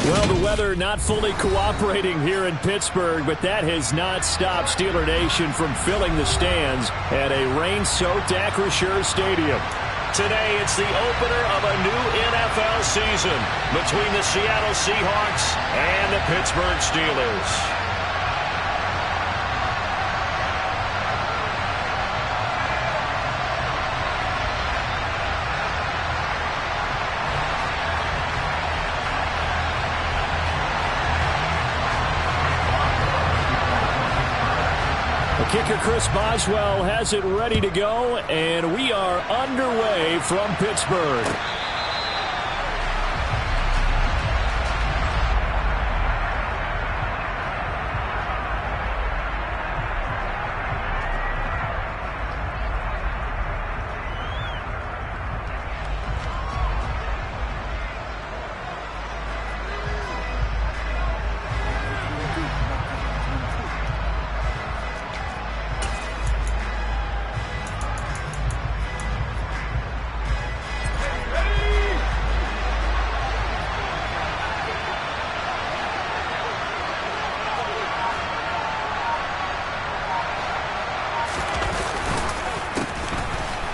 Well, the weather not fully cooperating here in Pittsburgh, but that has not stopped Steeler Nation from filling the stands at a rain-soaked Acrisure Stadium. Today, it's the opener of a new NFL season between the Seattle Seahawks and the Pittsburgh Steelers. Kicker Chris Boswell has it ready to go, and we are underway from Pittsburgh.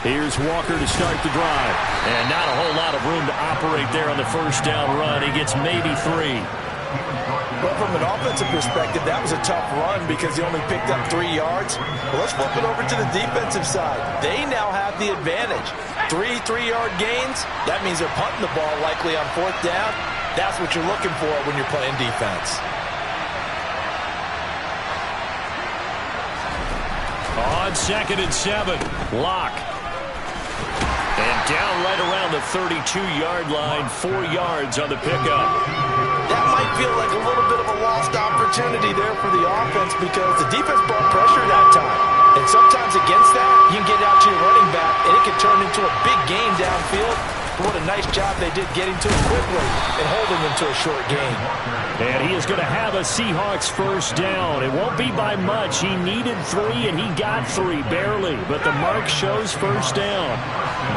Here's Walker to start the drive. And not a whole lot of room to operate there on the first down run. He gets maybe 3. Well, from an offensive perspective, that was a tough run because he only picked up 3 yards. Well, let's flip it over to the defensive side. They now have the advantage. 3 3-yard gains. That means they're punting the ball likely on 4th down. That's what you're looking for when you're playing defense. On 2nd and 7, Locke. And down right around the 32-yard line, 4 yards on the pickup. That might feel like a little bit of a lost opportunity there for the offense because the defense brought pressure that time. And sometimes against that, you can get out to your running back, and it can turn into a big gain downfield. What a nice job they did getting to him quickly and holding him to a short gain. And he is going to have a Seahawks first down. It won't be by much. He needed 3, and he got 3, barely. But the mark shows first down.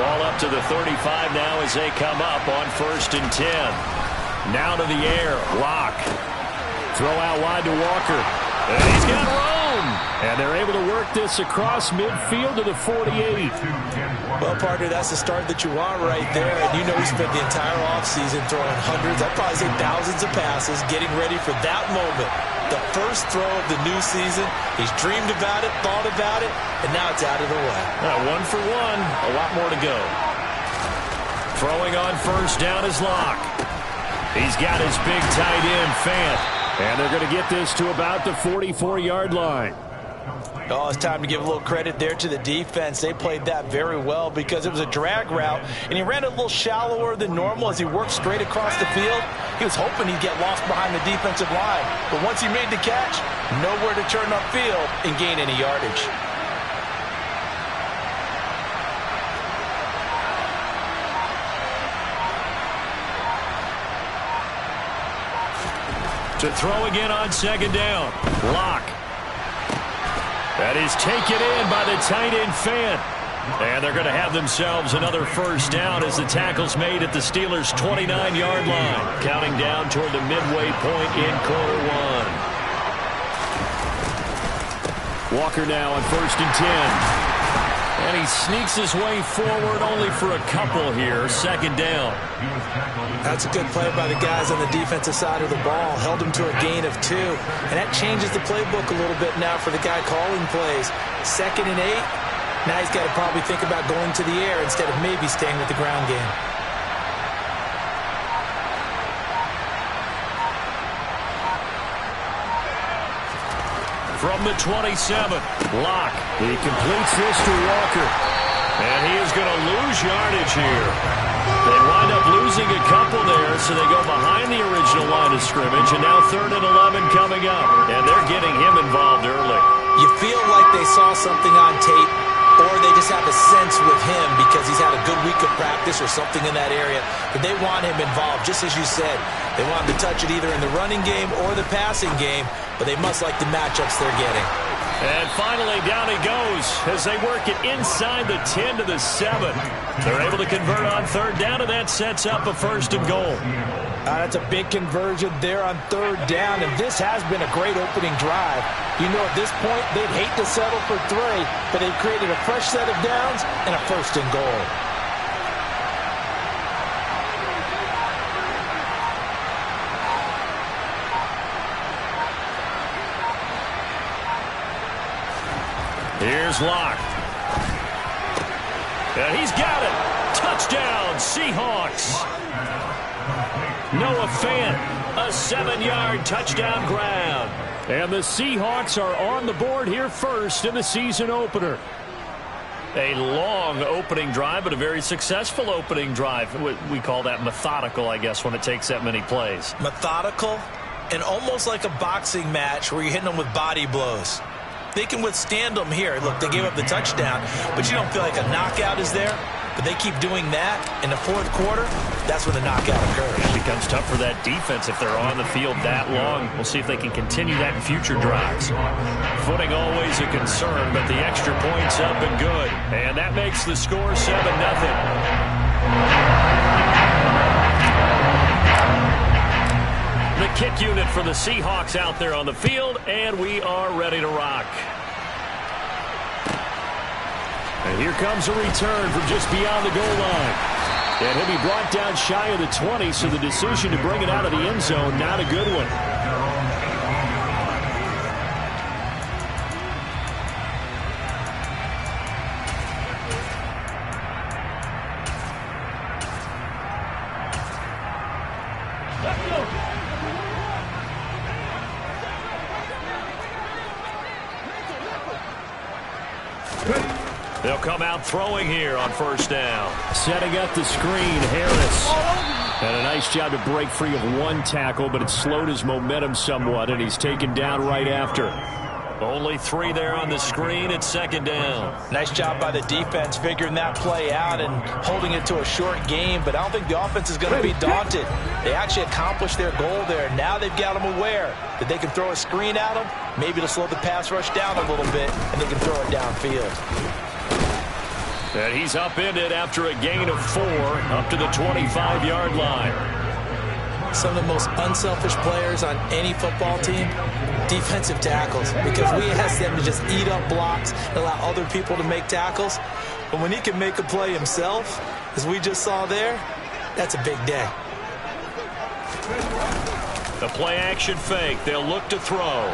Ball up to the 35 now as they come up on 1st and 10. Now to the air. Locke. Throw out wide to Walker. And he's got room. And they're able to work this across midfield to the 48. Well, partner, that's the start that you want right there. And you know he spent the entire offseason throwing hundreds, I'd probably say thousands of passes, getting ready for that moment. The first throw of the new season. He's dreamed about it, thought about it, and now it's out of the way. 1 for 1. A lot more to go. Throwing on first down is Locke. He's got his big tight end, Fant. And they're going to get this to about the 44-yard line. Oh, it's time to give a little credit there to the defense. They played that very well because it was a drag route, and he ran a little shallower than normal as he worked straight across the field. He was hoping he'd get lost behind the defensive line, but once he made the catch, nowhere to turn upfield and gain any yardage. To throw again on 2nd down. Locke. That is taken in by the tight end, Fant. And they're going to have themselves another first down as the tackle's made at the Steelers' 29-yard line. Counting down toward the midway point in quarter 1. Walker now on 1st and 10. And he sneaks his way forward only for a couple here. 2nd down. That's a good play by the guys on the defensive side of the ball. Held him to a gain of 2. And that changes the playbook a little bit now for the guy calling plays. 2nd and 8. Now he's got to probably think about going to the air instead of maybe staying with the ground game. From the 27, Locke. He completes this to Walker. And he is going to lose yardage here. They wind up losing a couple there, so they go behind the original line of scrimmage, and now 3rd and 11 coming up. And they're getting him involved early. You feel like they saw something on tape, or they just have a sense with him because he's had a good week of practice or something in that area. But they want him involved, just as you said. They want him to touch it either in the running game or the passing game, but they must like the matchups they're getting. And finally, down he goes as they work it inside the 10 to the 7. They're able to convert on third down, and that sets up a 1st and goal. That's a big conversion there on third down, and this has been a great opening drive. You know, at this point, they'd hate to settle for 3, but they've created a fresh set of downs and a 1st and goal. Here's Locke. And he's got it. Touchdown, Seahawks. Noah Fant, a 7-yard touchdown grab. And the Seahawks are on the board here first in the season opener. A long opening drive, but a very successful opening drive. We call that methodical, I guess, when it takes that many plays. Methodical and almost like a boxing match where you're hitting them with body blows. They can withstand them here. Look, they gave up the touchdown, but you don't feel like a knockout is there. But they keep doing that in the 4th quarter. That's when the knockout occurs. It becomes tough for that defense if they're on the field that long. We'll see if they can continue that in future drives. Footing always a concern, but the extra point's up and good. And that makes the score 7-0. The kick unit for the Seahawks out there on the field, and we are ready to rock. And here comes a return from just beyond the goal line. And he'll be brought down shy of the 20, so the decision to bring it out of the end zone, not a good one. They'll come out throwing here on 1st down. Setting up the screen, Harris. And a nice job to break free of 1 tackle, but it slowed his momentum somewhat, and he's taken down right after. Only 3 there on the screen at 2nd down. Nice job by the defense figuring that play out and holding it to a short game, but I don't think the offense is going to be daunted. They actually accomplished their goal there. Now they've got them aware that they can throw a screen at them, maybe to slow the pass rush down a little bit, and they can throw it downfield. And he's upended after a gain of 4 up to the 25-yard line. Some of the most unselfish players on any football team, defensive tackles, because we ask them to just eat up blocks and allow other people to make tackles. But when he can make a play himself, as we just saw there, that's a big day. The play-action fake. They'll look to throw.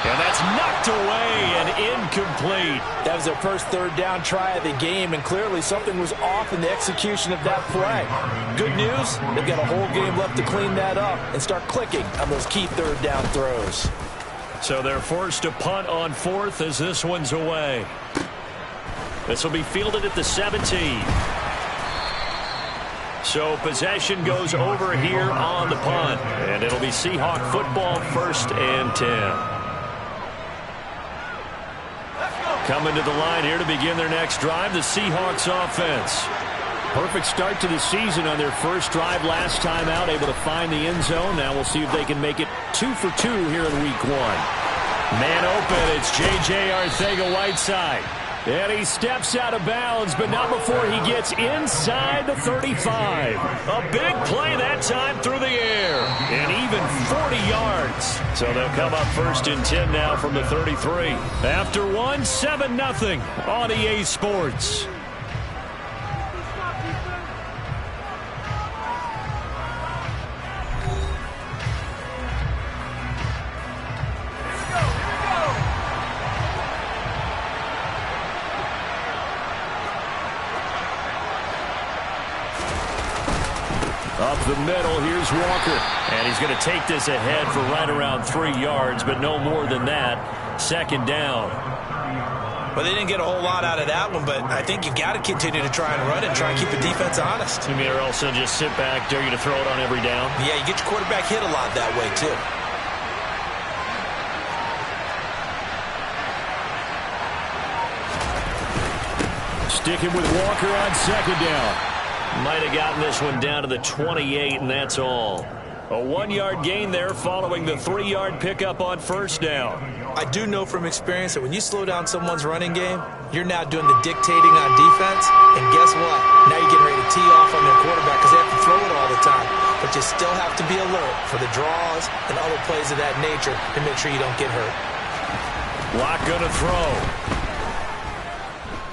And that's knocked away and incomplete. That was their first 3rd down try of the game, and clearly something was off in the execution of that play. Good news, they've got a whole game left to clean that up and start clicking on those key 3rd down throws. So they're forced to punt on 4th as this one's away. This will be fielded at the 17. So possession goes over here on the punt, and it'll be Seahawk football, 1st and 10. Coming to the line here to begin their next drive, the Seahawks offense. Perfect start to the season on their first drive last time out, able to find the end zone. Now we'll see if they can make it 2 for 2 here in week 1. Man open, it's J.J. Arcega-Whiteside. And he steps out of bounds, but not before he gets inside the 35. A big play that time through the air. And even 40 yards. So they'll come up 1st and 10 now from the 33. After 1, 7-0 on EA Sports. Up the middle, here's Walker. And he's going to take this ahead for right around 3 yards, but no more than that. 2nd down. Well, they didn't get a whole lot out of that one, but I think you've got to continue to try and run and try and keep the defense honest. You mean or else they'll just sit back, dare you to throw it on every down? Yeah, you get your quarterback hit a lot that way, too. Sticking with Walker on 2nd down. Might have gotten this one down to the 28, and that's all. A 1-yard gain there following the 3-yard pickup on first down. I do know from experience that when you slow down someone's running game, you're now doing the dictating on defense. And guess what? Now you're getting ready to tee off on their quarterback because they have to throw it all the time. But you still have to be alert for the draws and other plays of that nature to make sure you don't get hurt. Locke going to throw.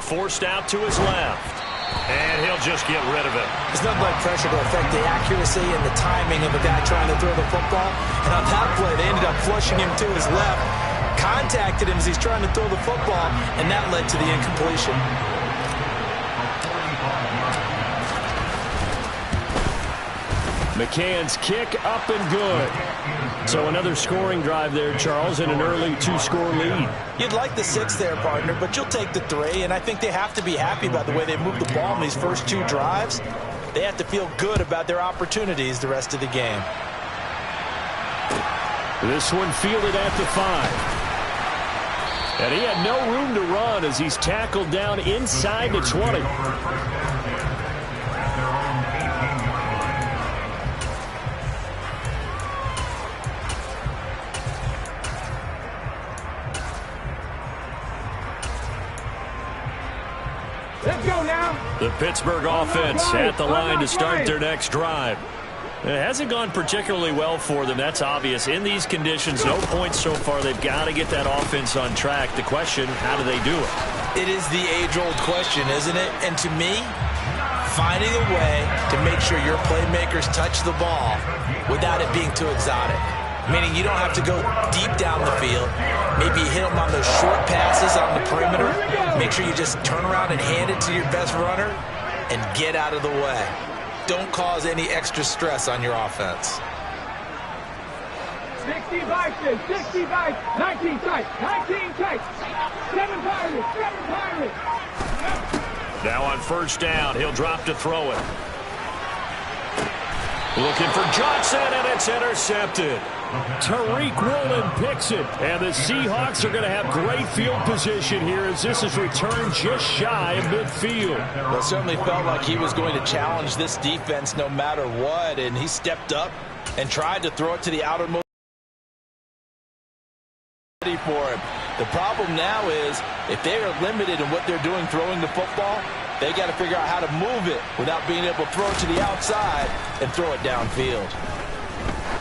Forced out to his left. And he'll just get rid of it. There's nothing like pressure to affect the accuracy and the timing of a guy trying to throw the football. And on that play, they ended up flushing him to his left, contacted him as he's trying to throw the football, and that led to the incompletion. McCann's kick up and good. So another scoring drive there, Charles, and an early 2-score lead. You'd like the 6 there, partner, but you'll take the 3, and I think they have to be happy by the way they moved the ball in these first 2 drives. They have to feel good about their opportunities the rest of the game. This one fielded at the 5. And he had no room to run as he's tackled down inside the 20. Let's go now. The Pittsburgh offense at the line to start their next drive. It hasn't gone particularly well for them. That's obvious. In these conditions, no points so far. They've got to get that offense on track. The question, how do they do it? It is the age-old question, isn't it? And to me, finding a way to make sure your playmakers touch the ball without it being too exotic. Meaning you don't have to go deep down the field. Maybe you hit them on those short passes on the perimeter. Make sure you just turn around and hand it to your best runner and get out of the way. Don't cause any extra stress on your offense. 60 Vikings, 60 Vikings, 19 tight, 19 tight, 7 Pirates, 7 Pirates. Now on first down, he'll drop to throw it. Looking for Johnson, and it's intercepted. Tariq Woolen picks it, and the Seahawks are going to have great field position here as this is returned just shy of midfield. Well, it certainly felt like he was going to challenge this defense no matter what, and he stepped up and tried to throw it to the outermost for him. The problem now is if they are limited in what they're doing throwing the football, they got to figure out how to move it without being able to throw it to the outside and throw it downfield.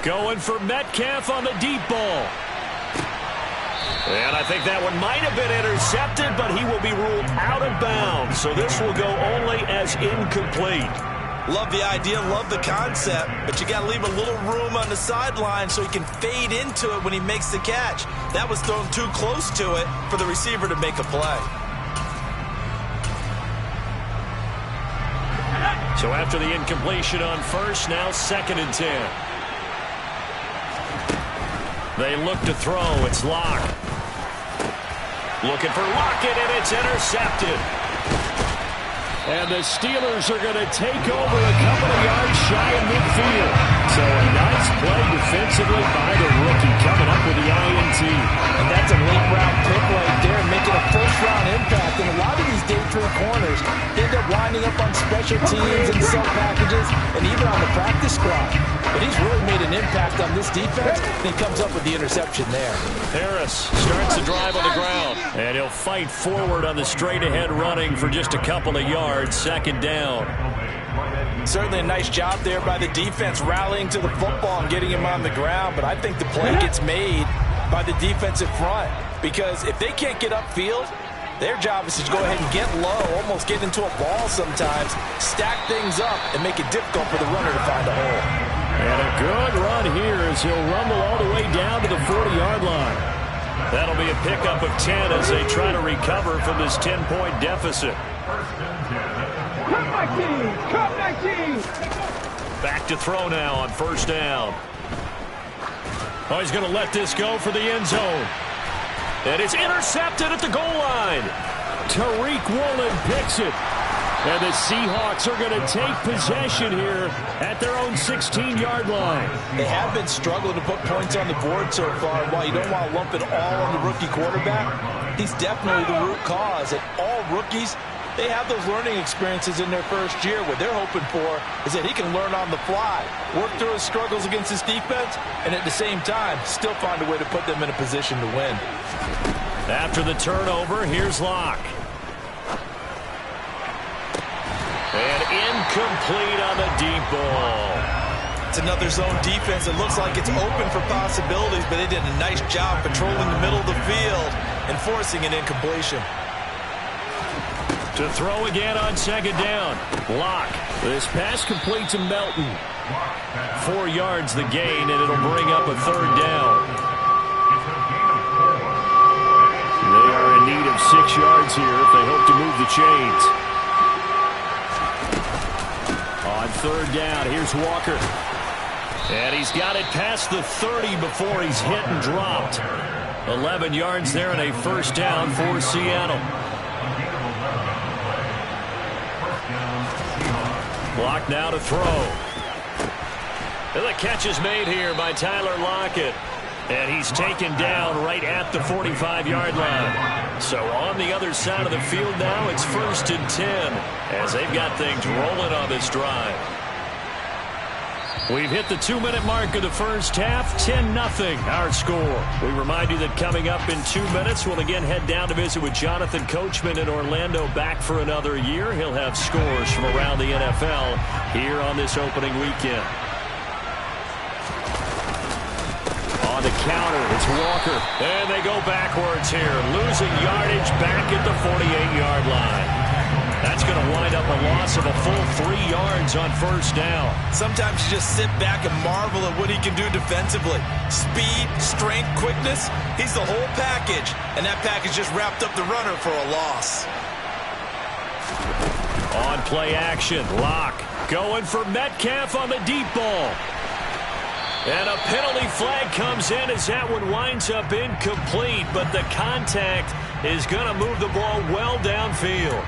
Going for Metcalf on the deep ball. And I think that one might have been intercepted, but he will be ruled out of bounds. So this will go only as incomplete. Love the idea, love the concept, but you got to leave a little room on the sideline so he can fade into it when he makes the catch. That was thrown too close to it for the receiver to make a play. So after the incompletion on first, now 2nd and 10. They look to throw. It's Locke. Looking for Lockett, and it's intercepted. And the Steelers are going to take over a couple of yards shy of midfield. So a nice play defensively by the rookie coming up with the INT. And that's a late-round pick right there, making a first-round impact. And a lot of these day 3 corners end up winding up on special teams and sub packages and even on the practice squad. But he's really made an impact on this defense, and he comes up with the interception there. Harris starts the drive on the ground, and he'll fight forward on the straight-ahead running for just a couple of yards. 2nd down. Certainly a nice job there by the defense rallying to the football and getting him on the ground, but I think the play gets made by the defensive front because if they can't get upfield, their job is to go ahead and get low, almost get into a ball sometimes, stack things up, and make it difficult for the runner to find a hole. And a good run here as he'll rumble all the way down to the 40-yard line. That'll be a pickup of 10 as they try to recover from this 10-point deficit. Come 19, come 19. Back to throw now on first down. Oh, he's going to let this go for the end zone. And it's intercepted at the goal line. Tariq Woolen picks it. And the Seahawks are going to take possession here at their own 16-yard line. They have been struggling to put points on the board so far. And while you don't want to lump it all on the rookie quarterback, he's definitely the root cause. And all rookies They have those learning experiences in their first year. What they're hoping for is that he can learn on the fly, work through his struggles against his defense, and at the same time, still find a way to put them in a position to win. After the turnover, here's Locke. And incomplete on the deep ball. It's another zone defense. It looks like it's open for possibilities, but they did a nice job patrolling the middle of the field and forcing an incompletion. To throw again on second down. Locke. This pass complete to Melton. 4 yards the gain, and it'll bring up a third down. They are in need of 6 yards here if they hope to move the chains. On third down, here's Walker. And he's got it past the 30 before he's hit and dropped. 11 yards there and a first down for Seattle. Block now to throw. And the catch is made here by Tyler Lockett. And he's taken down right at the 45-yard line. So on the other side of the field now, it's 1st and 10 as they've got things rolling on this drive. We've hit the 2-minute mark of the first half, 10-0 our score. We remind you that coming up in 2 minutes, we'll again head down to visit with Jonathan Coachman in Orlando, back for another year. He'll have scores from around the NFL here on this opening weekend. On the counter, it's Walker. And they go backwards here, losing yardage back at the 48-yard line. That's going to wind up a loss of a full 3 yards on first down. Sometimes you just sit back and marvel at what he can do defensively. Speed, strength, quickness, he's the whole package. And that package just wrapped up the runner for a loss. On play action, Locke going for Metcalf on the deep ball. And a penalty flag comes in as that one winds up incomplete, but the contact is going to move the ball well downfield.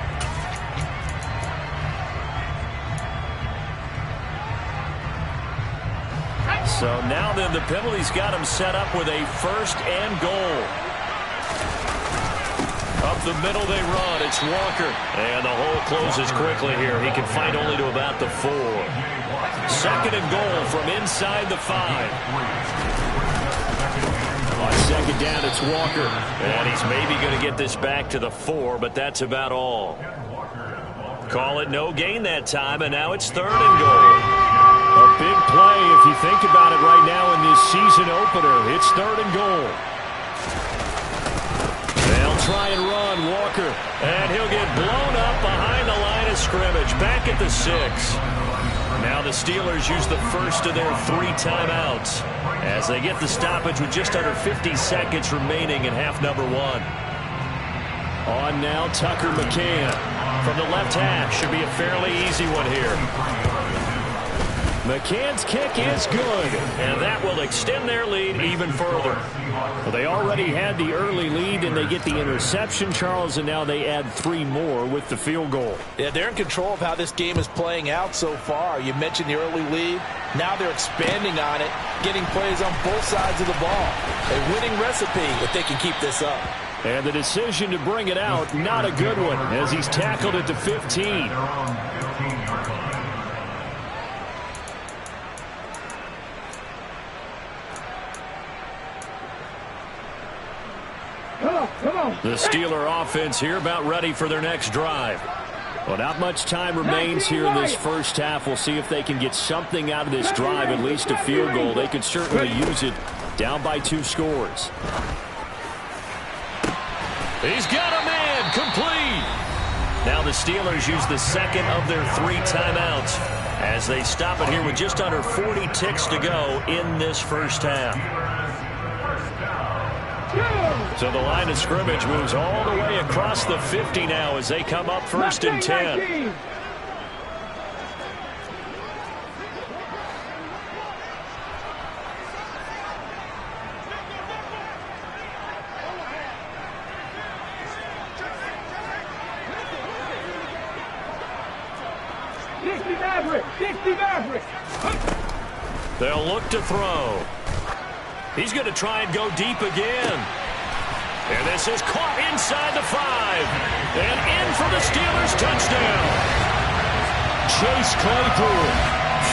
So now then the penalty's got him set up with a 1st and goal. Up the middle they run. It's Walker. And the hole closes quickly here. He can fight only to about the 4. 2nd and goal from inside the 5. On second down, it's Walker. And he's maybe going to get this back to the 4, but that's about all. Call it no gain that time, and now it's 3rd and goal. A big play if you think about it right now in this season opener. It's 3rd and goal. They'll try and run Walker. And he'll get blown up behind the line of scrimmage. Back at the 6. Now the Steelers use the first of their 3 timeouts as they get the stoppage with just under 50 seconds remaining in half number 1. On now Tucker McCann from the left hash. Should be a fairly easy one here. McCann's kick is good, and that will extend their lead even further. Well, they already had the early lead, and they get the interception, Charles, and now they add 3 more with the field goal. Yeah, they're in control of how this game is playing out so far. You mentioned the early lead. Now they're expanding on it, getting plays on both sides of the ball. A winning recipe if they can keep this up. And the decision to bring it out, not a good one, as he's tackled at the 15. The Steeler offense here about ready for their next drive. Well, not much time remains here in this first half. We'll see if they can get something out of this drive, at least a field goal. They could certainly use it down by 2 scores. He's got a man, complete. Now the Steelers use the 2nd of their 3 timeouts as they stop it here with just under 40 ticks to go in this first half. So the line of scrimmage moves all the way across the 50 now as they come up 1st and 10. They'll look to throw. He's going to try and go deep again. And this is caught inside the 5. And in for the Steelers touchdown. Chase Claypool,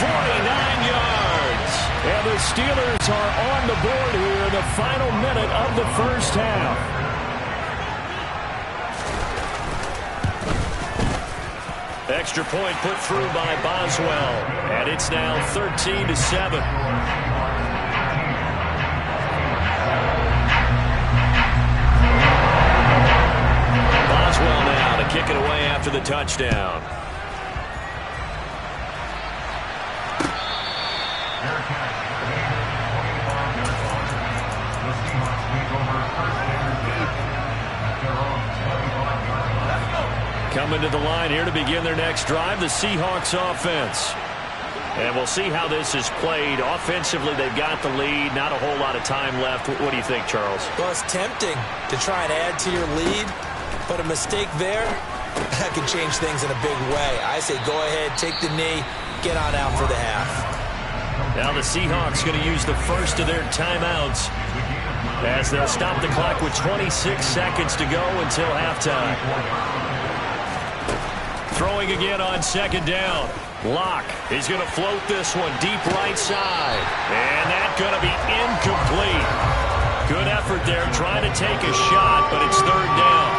49 yards. And the Steelers are on the board here in the final minute of the first half. Extra point put through by Boswell. And it's now 13-7. Boswell now to kick it away after the touchdown. Coming to the line here to begin their next drive, the Seahawks offense. And we'll see how this is played. Offensively, they've got the lead. Not a whole lot of time left. What do you think, Charles? Well, it's tempting to try and add to your lead, but a mistake there, that can change things in a big way. I say go ahead, take the knee, get on out for the half. Now the Seahawks going to use the first of their timeouts as they'll stop the clock with 26 seconds to go until halftime. Throwing again on second down. Locke is going to float this one deep right side. And that's going to be incomplete. Good effort there trying to take a shot, but it's third down.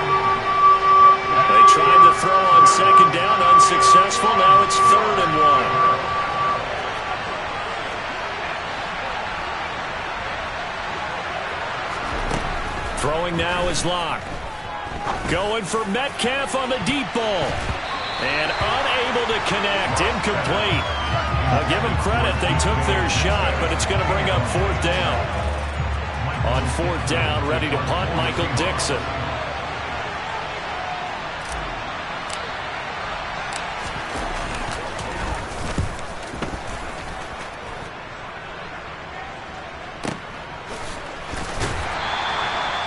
They tried to throw on second down, unsuccessful. Now it's 3rd and 1. Throwing now is Locke. Going for Metcalf on the deep ball. And unable to connect. Incomplete. I'll give them credit. They took their shot, but it's going to bring up 4th down. On 4th down, ready to punt, Michael Dixon.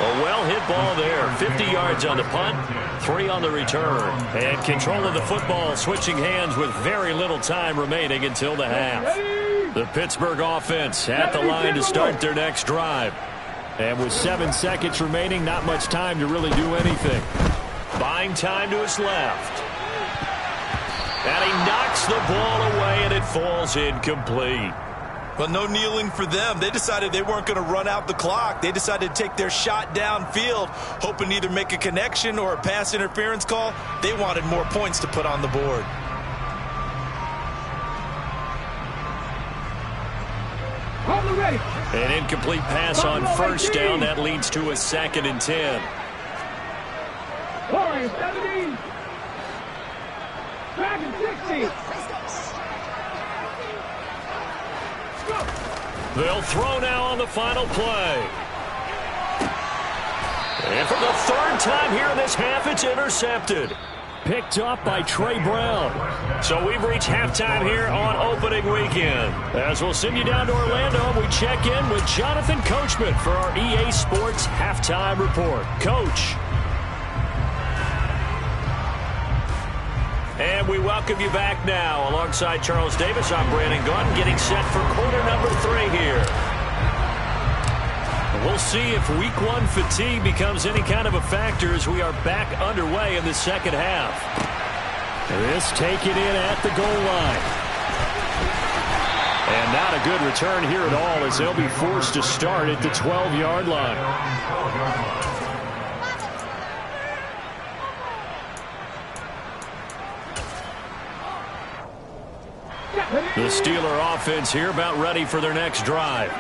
A well-hit ball there. 50 yards on the punt, 3 on the return. And control of the football switching hands with very little time remaining until the half. The Pittsburgh offense at the line to start their next drive. And with 7 seconds remaining, not much time to really do anything. Buying time to his left. And he knocks the ball away, and it falls incomplete. Well, no kneeling for them. They decided they weren't going to run out the clock. They decided to take their shot downfield, hoping to either make a connection or a pass interference call. They wanted more points to put on the board. An incomplete pass on first down. That leads to a 2nd and 10. 17. 60. They'll throw now on the final play. And for the 3rd time here in this half, it's intercepted. Picked up by Trey Brown. So we've reached halftime here on opening weekend. As we'll send you down to Orlando, we check in with Jonathan Coachman for our EA Sports Halftime Report. Coach. And we welcome you back now. Alongside Charles Davis, I'm Brandon Gaunt, getting set for quarter number 3 here. We'll see if week 1 fatigue becomes any kind of a factor as we are back underway in the second half. This taken in at the goal line. And not a good return here at all as they'll be forced to start at the 12-yard line. The Steeler offense here about ready for their next drive.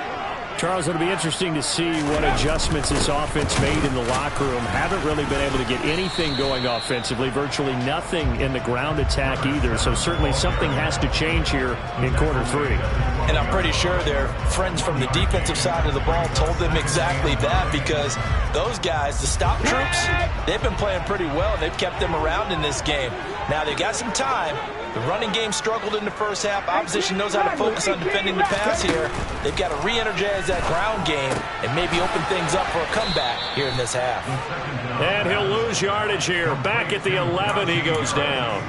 Charles, it'll be interesting to see what adjustments this offense made in the locker room. Haven't really been able to get anything going offensively, virtually nothing in the ground attack either. So certainly something has to change here in quarter 3. And I'm pretty sure their friends from the defensive side of the ball told them exactly that, because those guys, the stop troops, they've been playing pretty well. They've kept them around in this game. Now they've got some time. The running game struggled in the first half. Opposition knows how to focus on defending the pass here. They've got to re-energize that ground game and maybe open things up for a comeback here in this half. And he'll lose yardage here. Back at the 11, he goes down.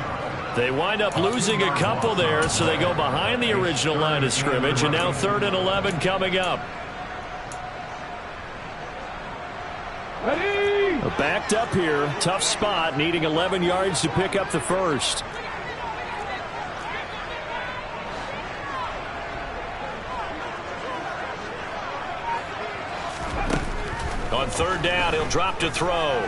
They wind up losing a couple there, so they go behind the original line of scrimmage, and now 3rd and 11 coming up. Ready? Backed up here. Tough spot, needing 11 yards to pick up the first. On third down, he'll drop to throw.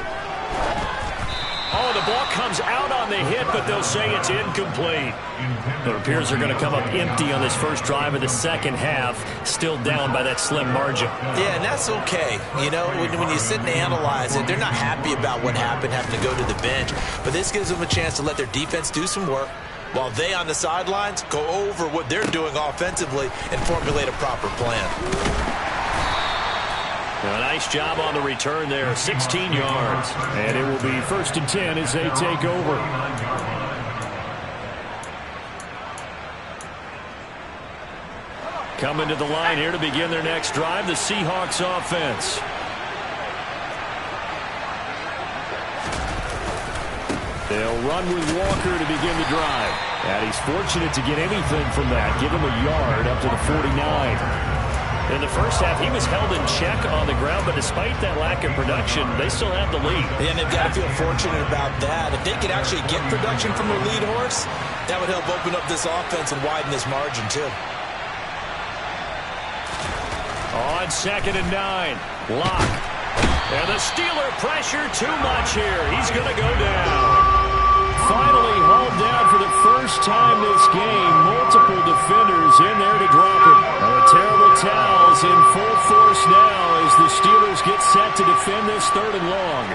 Oh, the ball comes out on the hit, but they'll say it's incomplete. It appears they're going to come up empty on this first drive of the second half, still down by that slim margin. Yeah, and that's okay. You know, when you sit and analyze it, they're not happy about what happened, having to go to the bench. But this gives them a chance to let their defense do some work while they on the sidelines go over what they're doing offensively and formulate a proper plan. A nice job on the return there, 16 yards. And it will be 1st and 10 as they take over. Coming to the line here to begin their next drive, the Seahawks offense. They'll run with Walker to begin the drive. And he's fortunate to get anything from that. Give him a yard up to the 49. In the first half, he was held in check on the ground, but despite that lack of production, they still have the lead. And they've got to feel fortunate about that. If they could actually get production from their lead horse, that would help open up this offense and widen this margin, too. On 2nd and 9, Lock. And the Steeler pressure too much here. He's going to go down. Finally hauled down for the first time this game. Multiple defenders in there to drop him. And the terrible towels in full force now as the Steelers get set to defend this 3rd and long.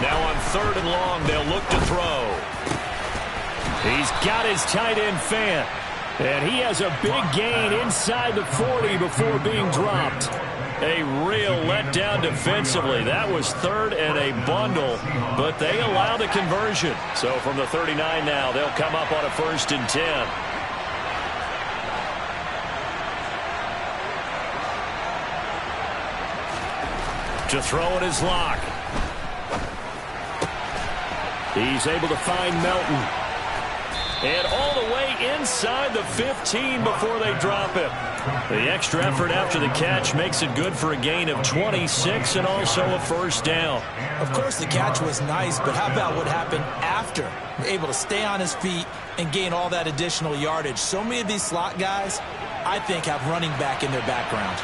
Now on 3rd and long, they'll look to throw. He's got his tight end Fant. And he has a big gain inside the 40 before being dropped. A real letdown defensively. That was 3rd and a bundle, but they allow the conversion. So from the 39 now, they'll come up on a 1st and 10. To throw it is Lock. He's able to find Melton. And all the way inside the 15 before they drop him. The extra effort after the catch makes it good for a gain of 26 and also a 1st down. Of course, the catch was nice, but how about what happened after? Able to stay on his feet and gain all that additional yardage. So many of these slot guys, I think, have running back in their background.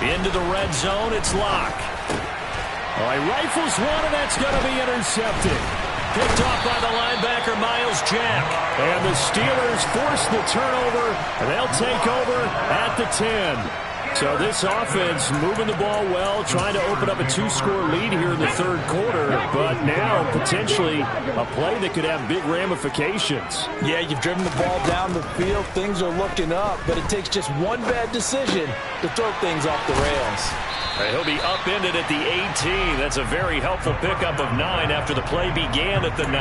Into the red zone, it's Lock. All right, rifles one, and that's going to be intercepted. Picked off by the linebacker, Miles Jack. And the Steelers force the turnover, and they'll take over at the 10. So this offense moving the ball well, trying to open up a 2-score lead here in the 3rd quarter, but now potentially a play that could have big ramifications. Yeah, you've driven the ball down the field. Things are looking up, but it takes just one bad decision to throw things off the rails. He'll be upended at the 18. That's a very helpful pickup of 9 after the play began at the 9.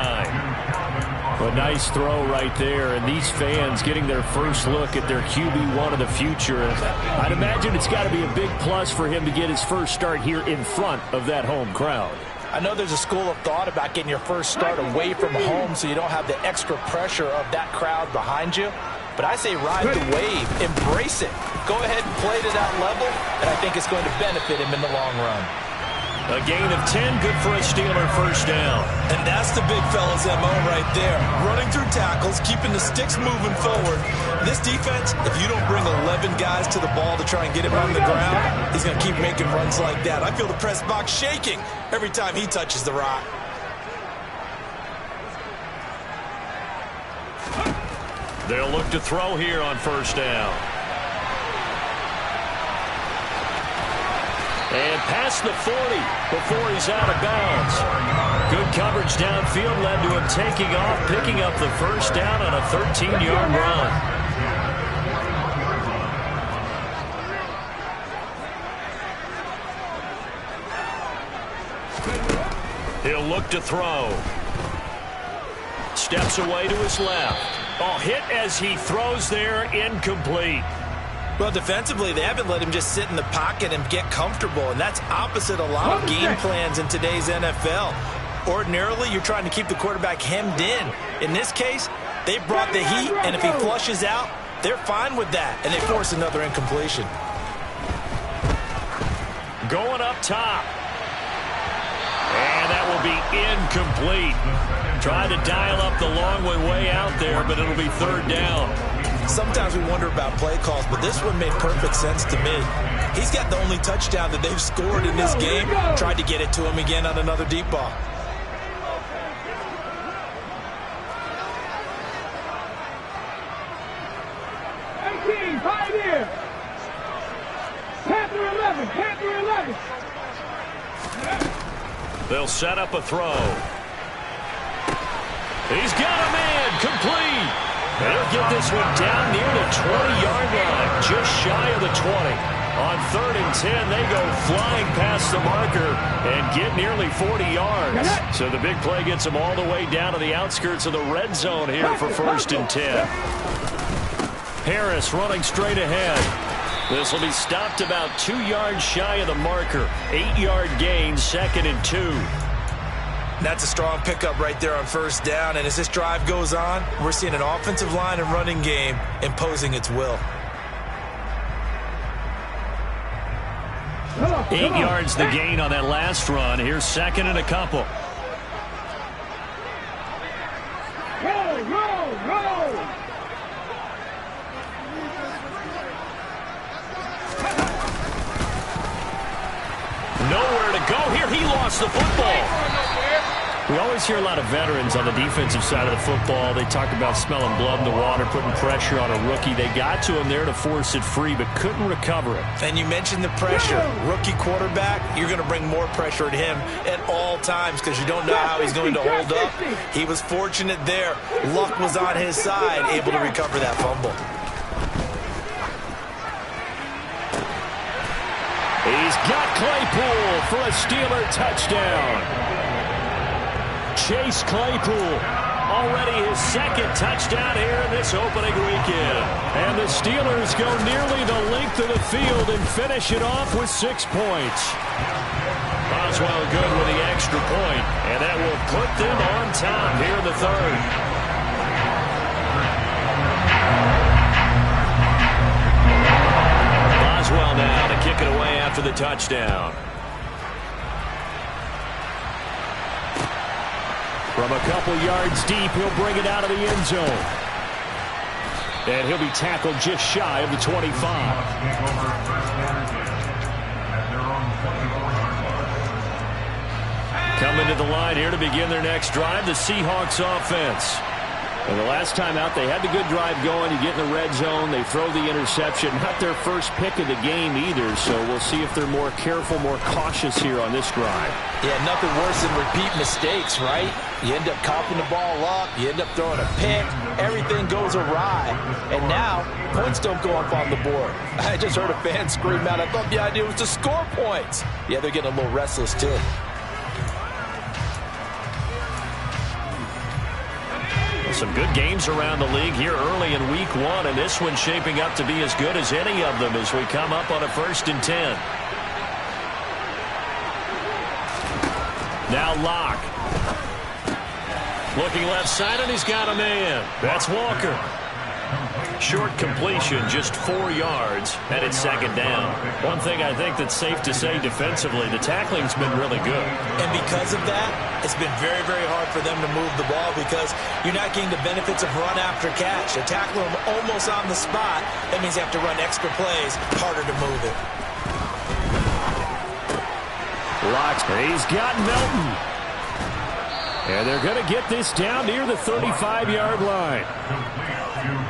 A nice throw right there, and these fans getting their first look at their QB1 of the future. I'd imagine it's got to be a big plus for him to get his first start here in front of that home crowd. I know there's a school of thought about getting your first start away from home so you don't have the extra pressure of that crowd behind you. But I say ride the wave, embrace it. Go ahead and play to that level, and I think it's going to benefit him in the long run. A gain of 10, good for a Steeler 1st down. And that's the big fella's MO right there. Running through tackles, keeping the sticks moving forward. This defense, if you don't bring 11 guys to the ball to try and get him on the ground, he's going to keep making runs like that. I feel the press box shaking every time he touches the rock. They'll look to throw here on 1st down. And past the 40 before he's out of bounds. Good coverage downfield led to him taking off, picking up the 1st down on a 13-yard run. He'll look to throw. Steps away to his left. Oh, hit as he throws there, incomplete. Well, defensively, they haven't let him just sit in the pocket and get comfortable, and that's opposite a lot of game plans in today's NFL. Ordinarily, you're trying to keep the quarterback hemmed in. In this case, They brought the heat, and if he flushes out, they're fine with that, and they force another incompletion. Going up top. And that will be incomplete. Trying to dial up the long one way out there, but it'll be third down. Sometimes we wonder about play calls, but this one made perfect sense to me. He's got the only touchdown that they've scored in this game. Tried to get it to him again on another deep ball. Pioneer. Panther 11. Panther 11. They'll set up a throw. He's got a man. Complete. They'll get this one down near the 20-yard line, just shy of the 20. On 3rd and 10, they go flying past the marker and get nearly 40 yards. So the big play gets them all the way down to the outskirts of the red zone here for 1st and 10. Harris running straight ahead. This will be stopped about 2 yards shy of the marker. 8-yard gain, 2nd and 2. That's a strong pickup right there on 1st down. And as this drive goes on, we're seeing an offensive line and running game imposing its will. 8 yards the gain on that last run. Here's 2nd and a couple. Roll. Nowhere to go here. He lost the football. We always hear a lot of veterans on the defensive side of the football. They talk about smelling blood in the water, putting pressure on a rookie. They got to him there to force it free, but couldn't recover it. And you mentioned the pressure. Rookie quarterback, you're going to bring more pressure at him at all times because you don't know how he's going to hold up. He was fortunate there. Luck was on his side, able to recover that fumble. He's got Claypool for a Steeler touchdown. Chase Claypool, already his 2nd touchdown here in this opening weekend. And the Steelers go nearly the length of the field and finish it off with 6 points. Boswell good with the extra point, and that will put them on top here in the 3rd. Boswell now to kick it away after the touchdown. From a couple yards deep, he'll bring it out of the end zone. And he'll be tackled just shy of the 25. Coming to the line here to begin their next drive, the Seahawks offense. And the last time out, they had the good drive going. You get in the red zone, they throw the interception. Not their first pick of the game either, so we'll see if they're more careful, more cautious here on this drive. Yeah, nothing worse than repeat mistakes, right? You end up coughing the ball up, you end up throwing a pick, everything goes awry. And now, points don't go up on the board. I just heard a fan scream out, I thought the idea was to score points. Yeah, they're getting a little restless too. Some good games around the league here early in week 1, and this one's shaping up to be as good as any of them as we come up on a 1st and 10. Now Locke. Looking left side, and he's got a man. That's Walker. Short completion, just 4 yards, and it's 2nd down. One thing I think that's safe to say defensively, the tackling's been really good. And because of that, it's been very, very hard for them to move the ball because you're not getting the benefits of run after catch. They tackle them almost on the spot. That means you have to run extra plays, harder to move it. Locks. He's got Melton. And they're going to get this down near the 35-yard line.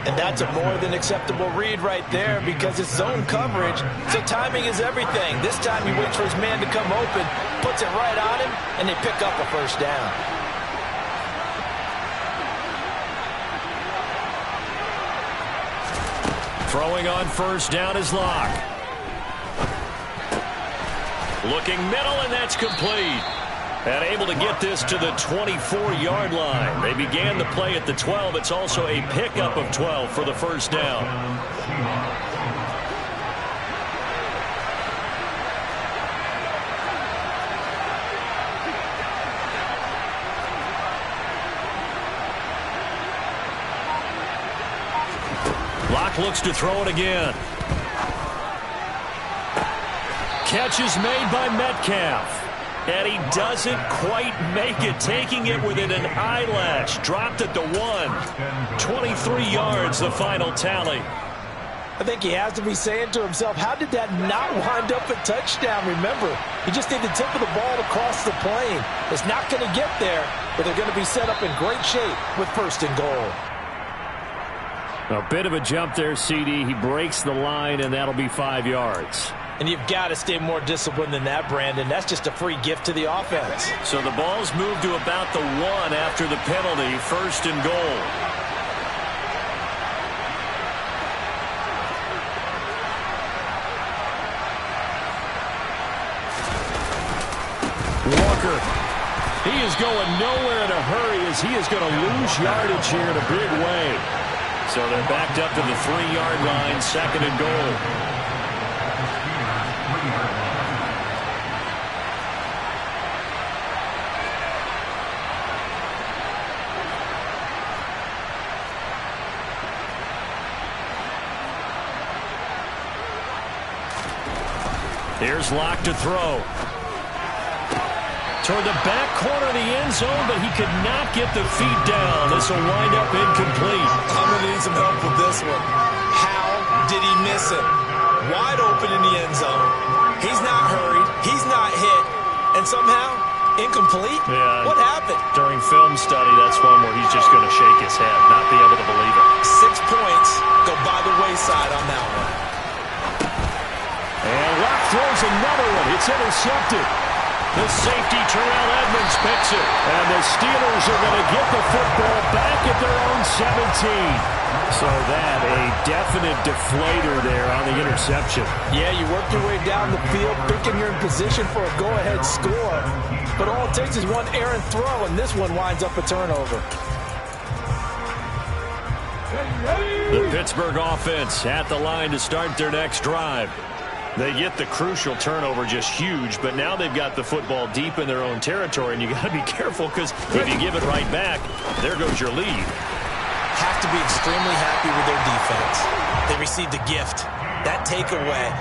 And that's a more than acceptable read right there because it's zone coverage, so timing is everything. This time he waits for his man to come open, puts it right on him, and they pick up a 1st down. Throwing on 1st down is Locke. Looking middle, and that's complete. And able to get this to the 24-yard line. They began the play at the 12. It's also a pickup of 12 for the 1st down. Locke looks to throw it again. Catch is made by Metcalf. And he doesn't quite make it, taking it within an eyelash. Dropped at the 1. 23 yards, the final tally. I think he has to be saying to himself, how did that not wind up a touchdown? Remember, he just did the tip of the ball across the plane. It's not going to get there, but they're going to be set up in great shape with 1st and goal. A bit of a jump there, CD. He breaks the line, and that'll be 5 yards. And you've got to stay more disciplined than that, Brandon. That's just a free gift to the offense. So the ball's moved to about the 1 after the penalty. 1st and goal. Walker. He is going nowhere in a hurry as he is going to lose yardage here in a big way. So they're backed up to the 3-yard line. 2nd and goal. Here's Locke to throw. Toward the back corner of the end zone, but he could not get the feet down. This will wind up incomplete. I'm going to need some help with this one. How did he miss it? Wide open in the end zone. He's not hurried. He's not hit. And somehow, incomplete? Yeah. What happened? During film study, that's one where he's just going to shake his head, not be able to believe it. 6 points go by the wayside on that one. And Locke throws another one. It's intercepted. The safety, Terrell Edmonds, picks it. And the Steelers are going to get the football back at their own 17. So that, a definite deflator there on the interception. Yeah, you work your way down the field, thinking you're in position for a go-ahead score. But all it takes is one errant throw, and this one winds up a turnover. The Pittsburgh offense at the line to start their next drive. They get the crucial turnover, just huge, but now they've got the football deep in their own territory, and you got to be careful because if you give it right back, there goes your lead. Have to be extremely happy with their defense. They received a gift. That takeaway,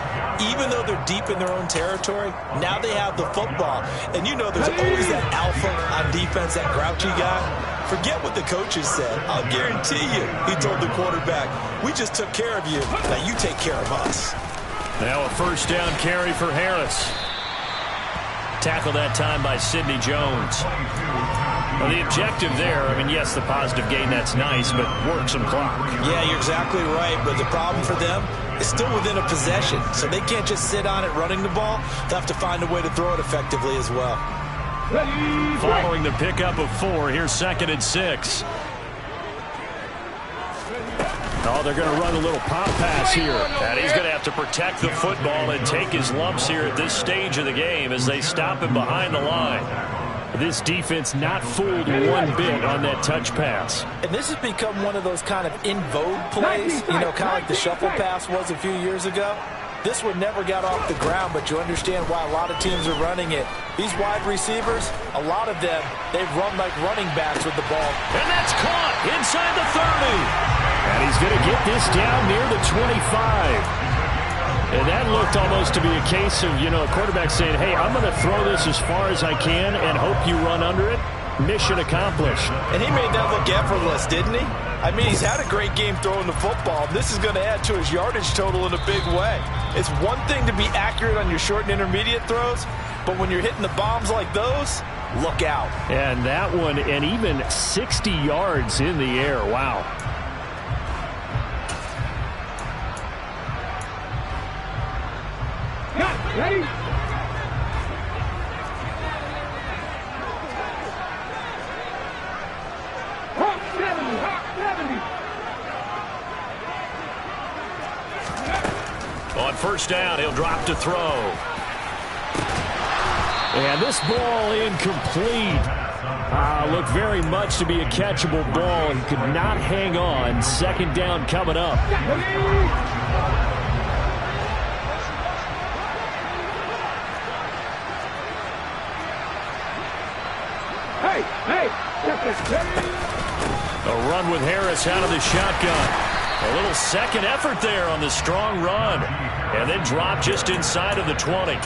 even though they're deep in their own territory, now they have the football. And you know there's always that alpha on defense, that grouchy guy. Forget what the coaches said. I'll guarantee you, he told the quarterback, we just took care of you. Now you take care of us. Now a 1st down carry for Harris. Tackled that time by Sidney Jones. Well, the objective there, I mean, yes, the positive gain, that's nice, but work some clock. Yeah, you're exactly right, but the problem for them is still within a possession, so they can't just sit on it running the ball. They'll have to find a way to throw it effectively as well. Following the pickup of 4, here's 2nd and 6. Oh, they're going to run a little pop pass here. And he's going to have to protect the football and take his lumps here at this stage of the game as they stop him behind the line. This defense not fooled one bit on that touch pass. And this has become one of those kind of in vogue plays, you know, kind of like the shuffle pass was a few years ago. This one never got off the ground, but you understand why a lot of teams are running it. These wide receivers, a lot of them, they've run like running backs with the ball. And that's caught inside the 30. And he's going to get this down near the 25. And that looked almost to be a case of, you know, a quarterback saying, hey, I'm going to throw this as far as I can and hope you run under it. Mission accomplished. And he made that look effortless, didn't he? I mean, he's had a great game throwing the football. This is going to add to his yardage total in a big way. It's one thing to be accurate on your short and intermediate throws, but when you're hitting the bombs like those, look out. And that one, and even 60 yards in the air. Wow. Ready? Hawk 70, Hawk 70. On 1st down, he'll drop to throw. And this ball incomplete. Looked very much to be a catchable ball and could not hang on. 2nd down coming up. Hey, A run with Harris out of the shotgun. A little second effort there on the strong run. And then drop just inside of the 20.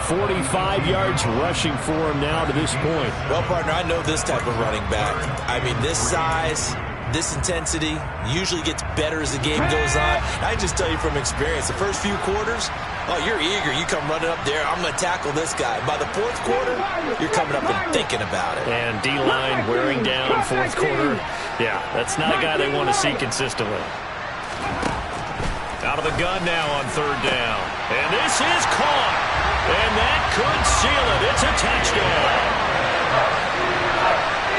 45 yards rushing for him now to this point. Well, partner, I know this type of running back. I mean, this size, this intensity usually gets better as the game goes on. I just tell you from experience, the first few quarters, oh, you're eager. You come running up there, I'm going to tackle this guy. By the fourth quarter, you're coming up and thinking about it. And D-line wearing down fourth quarter. Yeah, that's not a guy they want to see consistently. Out of the gun now on third down. And this is caught. And that could seal it. It's a touchdown.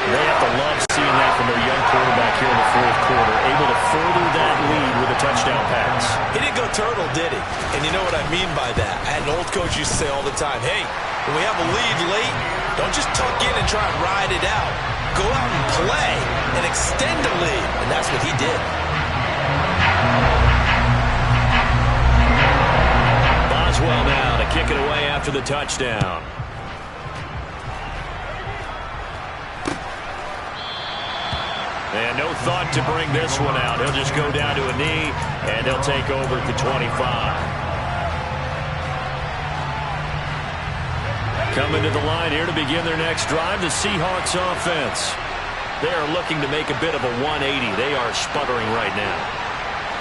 They have to love seeing that from their young quarterback here in the fourth quarter, able to further that lead with a touchdown pass. He didn't go turtle, did he? And you know what I mean by that. I had an old coach used to say all the time, hey, when we have a lead late, don't just tuck in and try and ride it out. Go out and play and extend the lead. And that's what he did. Boswell now to kick it away after the touchdown. And no thought to bring this one out. He'll just go down to a knee, and he'll take over at the 25. Coming to the line here to begin their next drive, the Seahawks offense. They are looking to make a bit of a 180. They are sputtering right now.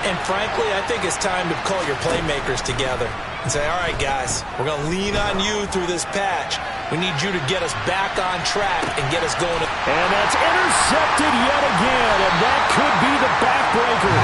And frankly, I think it's time to call your playmakers together and say, all right, guys, we're going to lean on you through this patch. We need you to get us back on track and get us going. And that's intercepted yet again, and that could be the backbreaker.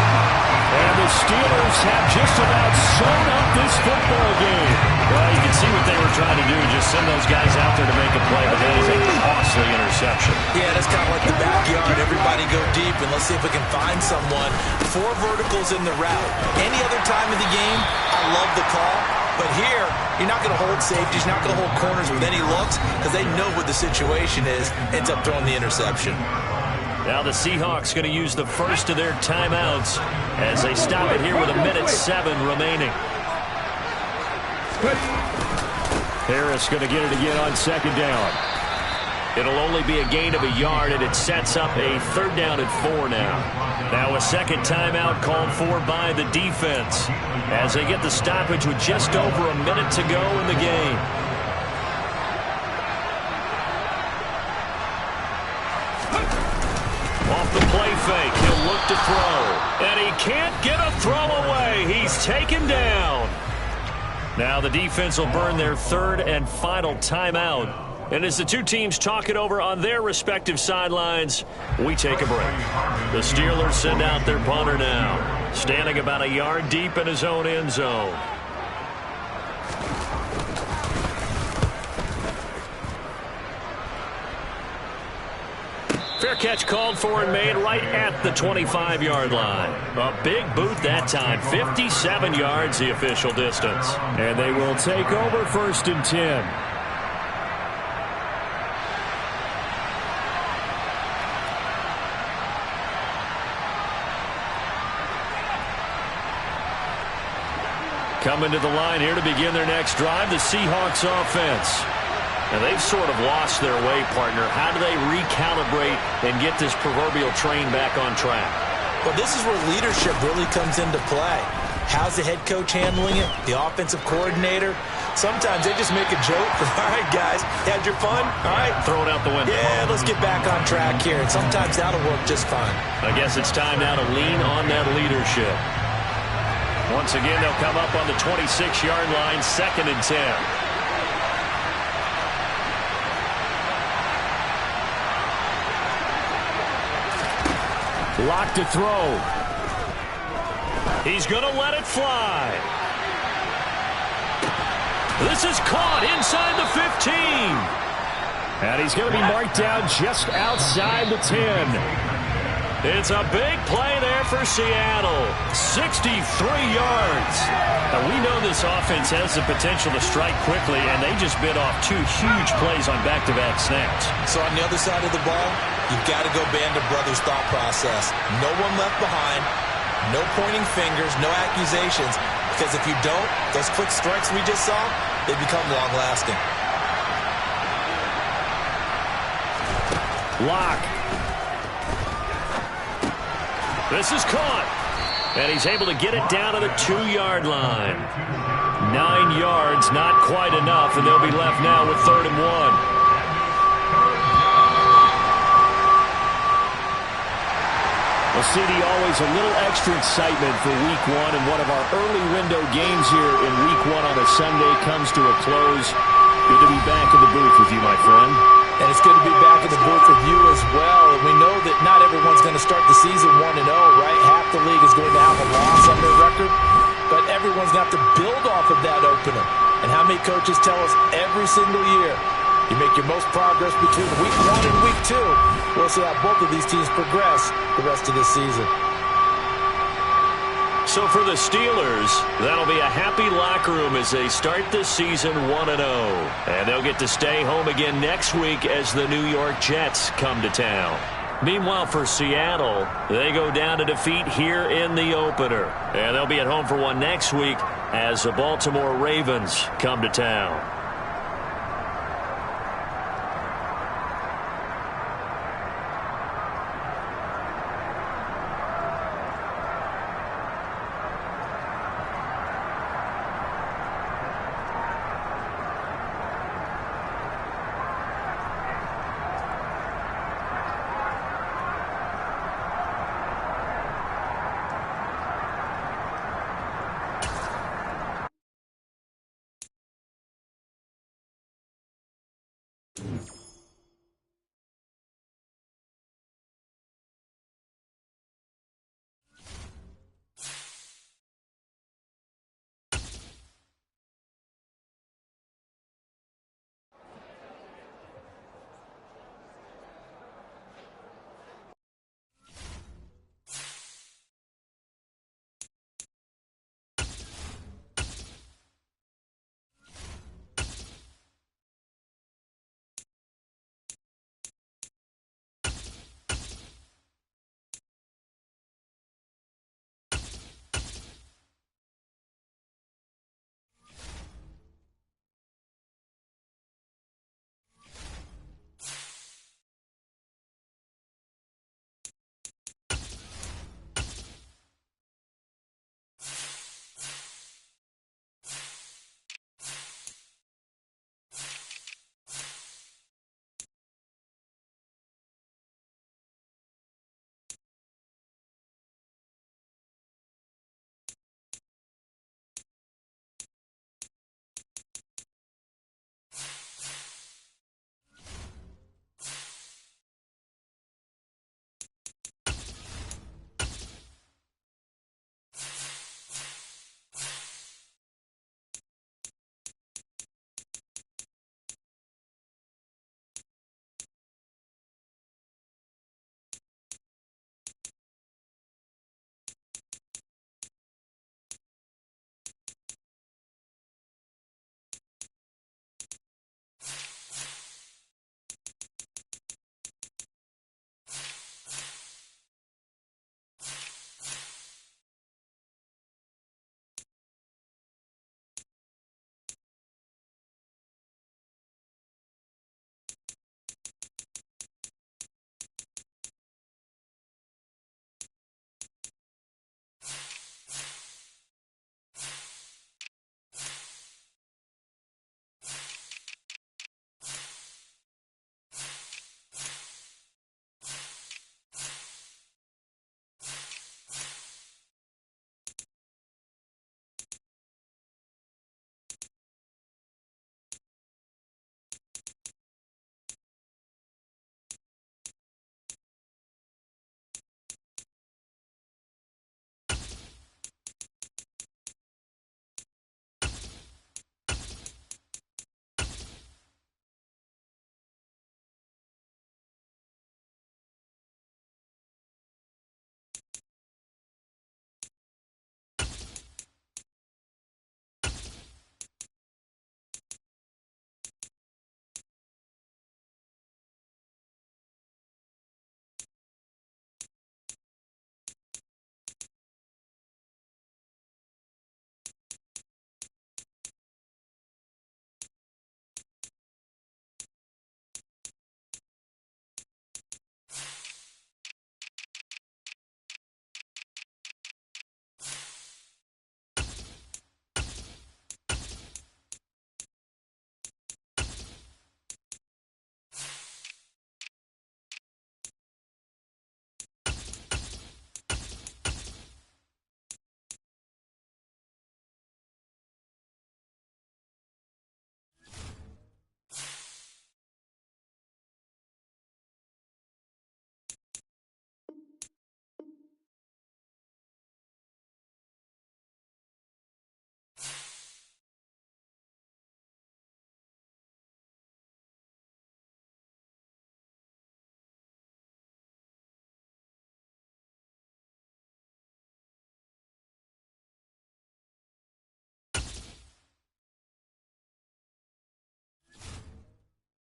And the Steelers have just about sewn up this football game. Well, you can see what they were trying to do, just send those guys out there to make a play, but that is a costly interception. Yeah, that's kind of like the backyard. Everybody go deep, and let's see if we can find someone. 4 verticals in the route. Any other time of the game, I love the call. But here, you're not going to hold safeties, you're not going to hold corners with any looks because they know what the situation is, ends up throwing the interception. Now the Seahawks going to use the first of their timeouts as they stop it here with 1:07 remaining. Harris going to get it again on second down. It'll only be a gain of a yard, and it sets up a third down and 4 now. Now a second timeout called for by the defense as they get the stoppage with just over a minute to go in the game. Off the play fake, he'll look to throw. And he can't get a throw away. He's taken down. Now the defense will burn their third and final timeout. And as the two teams talk it over on their respective sidelines, we take a break. The Steelers send out their punter now, standing about a yard deep in his own end zone. Fair catch called for and made right at the 25-yard line. A big boot that time. 57 yards the official distance. And they will take over first and 10. Coming to the line here to begin their next drive, the Seahawks offense. And they've sort of lost their way, partner. How do they recalibrate and get this proverbial train back on track? Well, this is where leadership really comes into play. How's the head coach handling it? The offensive coordinator? Sometimes they just make a joke. All right, guys, had your fun? All right. Throw it out the window. Yeah, let's get back on track here. And sometimes that'll work just fine. I guess it's time now to lean on that leadership. Once again, they'll come up on the 26-yard line, second and 10. Lock to throw. He's going to let it fly. This is caught inside the 15. And he's going to be marked down just outside the 10. It's a big play there for Seattle. 63 yards. Now, we know this offense has the potential to strike quickly, and they just bit off 2 huge plays on back-to-back snaps. So on the other side of the ball, you've got to go band of brothers thought process. No one left behind. No pointing fingers, no accusations. Because if you don't, those quick strikes we just saw, they become long-lasting. Lock. This is caught. And he's able to get it down to the 2-yard line. 9 yards, not quite enough, and they'll be left now with 3rd and 1. Well, CD, always a little extra excitement for Week 1, and one of our early window games here in Week 1 on a Sunday comes to a close. Good to be back in the booth with you, my friend. And it's good to be back in the booth with you as well. And we know that not everyone's going to start the season 1-0, right? Half the league is going to have a loss on their record, but everyone's going to have to build off of that opener. And how many coaches tell us every single year, you make your most progress between Week 1 and Week 2. We'll see how both of these teams progress the rest of this season. So for the Steelers, that'll be a happy locker room as they start the season 1-0. And they'll get to stay home again next week as the New York Jets come to town. Meanwhile, for Seattle, they go down to defeat here in the opener. And they'll be at home for one next week as the Baltimore Ravens come to town.